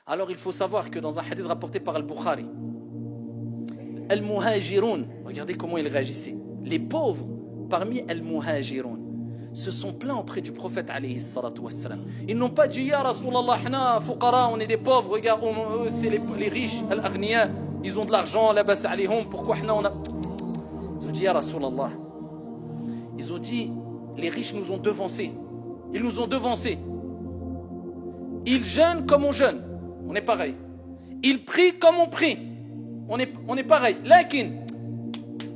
Alors il faut savoir que dans un hadith rapporté par Al-Bukhari, Al-Muhajiroun, regardez comment il réagissait. Les pauvres parmi Al-Muhajiroun se sont plaints auprès du prophète alayhi salatu wassalam. Ils n'ont pas dit Ya Rasulallah, hna fuqara, on est des pauvres, regarde, eux c'est les riches, Al-Aghniya, ils ont de l'argent, la bas alayhum, pourquoi hna on a. Ils ont dit Ya Rasulallah. Ils ont dit les riches nous ont devancés. Ils nous ont devancés. Ils jeûnent comme on jeûne. On est pareil. Ils prient comme on prie. On est pareil. Lakin,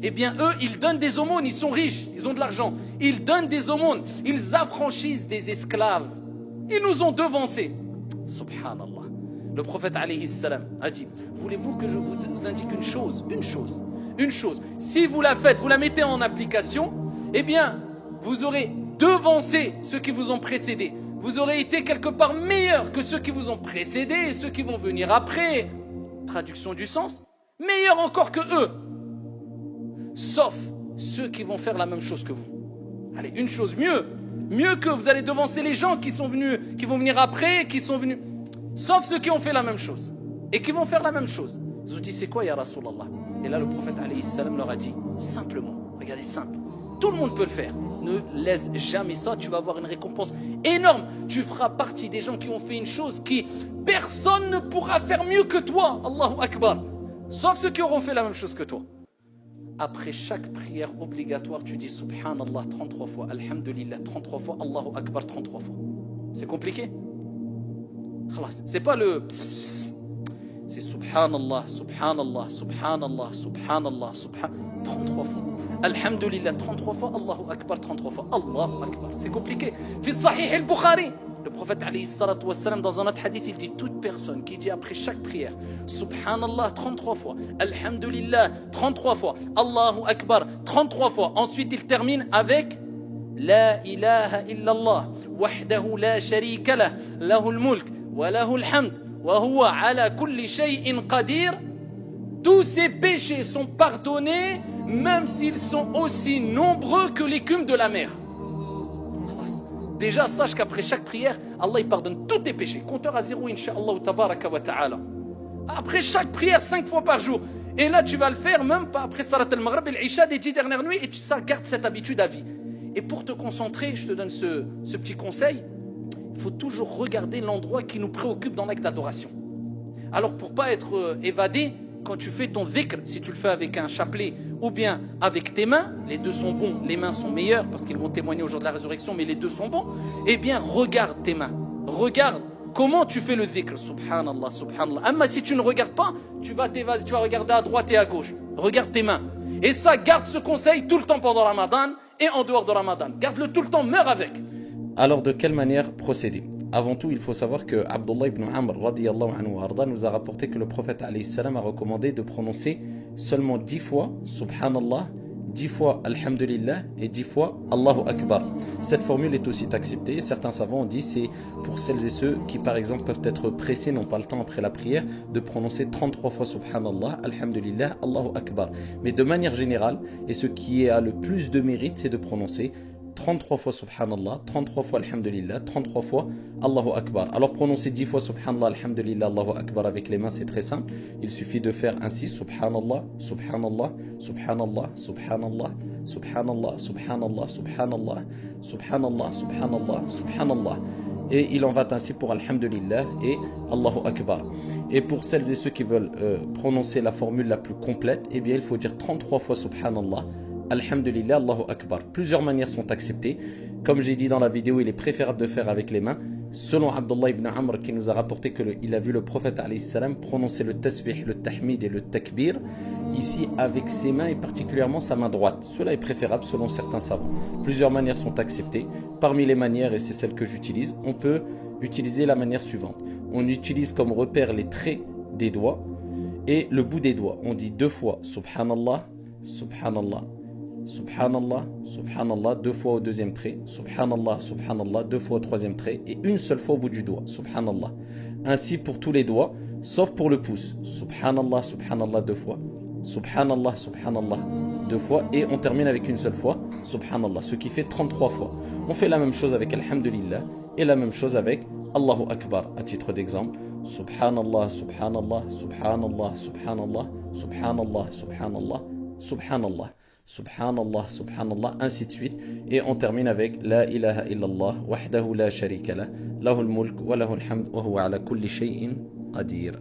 eh bien eux, ils donnent des aumônes, ils sont riches, ils ont de l'argent. Ils donnent des aumônes, ils affranchissent des esclaves. Ils nous ont devancés. Subhanallah. Le prophète alayhi salam a dit, voulez-vous que je vous indique une chose. Si vous la faites, vous la mettez en application, eh bien, vous aurez devancé ceux qui vous ont précédés. Vous aurez été quelque part meilleur que ceux qui vous ont précédés et ceux qui vont venir après. Traduction du sens, meilleur encore que eux. Sauf ceux qui vont faire la même chose que vous. Allez, une chose, mieux que vous allez devancer les gens qui vont venir après, qui sont venus. Sauf ceux qui ont fait la même chose et qui vont faire la même chose. Ils ont dit, c'est quoi, ya Rasulallah? Et là, le prophète alayhi salam leur a dit, simplement, regardez, simple, tout le monde peut le faire. Ne laisse jamais ça, tu vas avoir une récompense énorme. Tu feras partie des gens qui ont fait une chose qui personne ne pourra faire mieux que toi. Allahu Akbar. Sauf ceux qui auront fait la même chose que toi. Après chaque prière obligatoire, tu dis Subhanallah 33 fois, Alhamdulillah 33 fois, Allahu Akbar 33 fois. C'est compliqué? C'est pas le... C'est Subhanallah, Subhanallah, Subhanallah, Subhanallah, Subhanallah, 33 fois. Alhamdulillah 33 fois, Allahu Akbar 33 fois, Allahu Akbar. C'est compliqué. Fi Sahih al-Bukhari, le prophète alayhi salatu wassalam, dans un autre hadith, il dit toute personne qui dit après chaque prière Subhanallah 33 fois, Alhamdulillah 33 fois, Allahu Akbar 33 fois. Ensuite, il termine avec La ilaha illallah, wahdahu la sharika lah, lahul mulk, wa lahul hamd, wa huwa ala kulli shay'in qadir. Tous ces péchés sont pardonnés, même s'ils sont aussi nombreux que l'écume de la mer. Déjà, sache qu'après chaque prière, Allah il pardonne tous tes péchés. Compteur à zéro, incha'Allah, tabaraka wa ta'ala. Après chaque prière, 5 fois par jour. Et là, tu vas le faire même pas après Salat al-Maghrib et l'Isha des 10 dernières nuits, et tu gardes cette habitude à vie. Et pour te concentrer, je te donne ce petit conseil, il faut toujours regarder l'endroit qui nous préoccupe dans l'acte d'adoration. Alors, pour pas être évadé, quand tu fais ton dhikr, si tu le fais avec un chapelet ou bien avec tes mains, les deux sont bons, les mains sont meilleures parce qu'ils vont témoigner au jour de la résurrection, mais les deux sont bons, eh bien regarde tes mains, regarde comment tu fais le dhikr, subhanallah, subhanallah. Amma si tu ne regardes pas, tu vas regarder à droite et à gauche, regarde tes mains. Et ça, garde ce conseil tout le temps pendant Ramadan et en dehors de Ramadan, garde-le tout le temps, meurs avec. Alors de quelle manière procéder? Avant tout, il faut savoir que Abdullah ibn Amr radiyallahu anhu arda nous a rapporté que le prophète alayhi salam a recommandé de prononcer seulement 10 fois Subhanallah, 10 fois Alhamdulillah et 10 fois Allahu Akbar. Cette formule est aussi acceptée. Certains savants ont dit c'est pour celles et ceux qui par exemple peuvent être pressés, n'ont pas le temps après la prière, de prononcer 33 fois Subhanallah, Alhamdulillah, Allahu Akbar. Mais de manière générale, et ce qui a le plus de mérite, c'est de prononcer 33 fois Subhanallah, 33 fois Alhamdulillah, 33 fois Allahu Akbar. Alors prononcer 10 fois Subhanallah, Alhamdulillah, Allahu Akbar avec les mains, c'est très simple. Il suffit de faire ainsi Subhanallah, Subhanallah, Subhanallah, Subhanallah, Subhanallah, Subhanallah, Subhanallah, Subhanallah, Subhanallah, Subhanallah. Et il en va ainsi pour Alhamdulillah et Allahu Akbar. Et pour celles et ceux qui veulent prononcer la formule la plus complète, eh bien il faut dire 33 fois Subhanallah, Alhamdulillah, Allahu Akbar. Plusieurs manières sont acceptées. Comme j'ai dit dans la vidéo, il est préférable de faire avec les mains. Selon Abdullah ibn Amr qui nous a rapporté qu'il a vu le prophète alayhi salam prononcer le tasbih, le tahmid et le takbir ici avec ses mains et particulièrement sa main droite. Cela est préférable selon certains savants. Plusieurs manières sont acceptées. Parmi les manières, et c'est celle que j'utilise, on peut utiliser la manière suivante. On utilise comme repère les traits des doigts et le bout des doigts. On dit 2 fois Subhanallah, Subhanallah, Subhanallah, Subhanallah, 2 fois au deuxième trait, Subhanallah, Subhanallah, 2 fois au troisième trait et une seule fois au bout du doigt, Subhanallah. Ainsi pour tous les doigts, sauf pour le pouce, Subhanallah, Subhanallah 2 fois, Subhanallah, Subhanallah 2 fois et on termine avec une seule fois, Subhanallah, ce qui fait 33 fois. On fait la même chose avec Alhamdulillah et la même chose avec Allahu Akbar à titre d'exemple. Subhanallah, subhanallah, subhanallah, subhanallah, subhanallah, subhanallah, subhanallah, subhanallah, subhanallah, ainsi de suite. Et on termine avec La ilaha illallah, wahdahu la sharika lah, lahul mulk wa lahul hamd, wa huwa ala kulli shay'in qadir.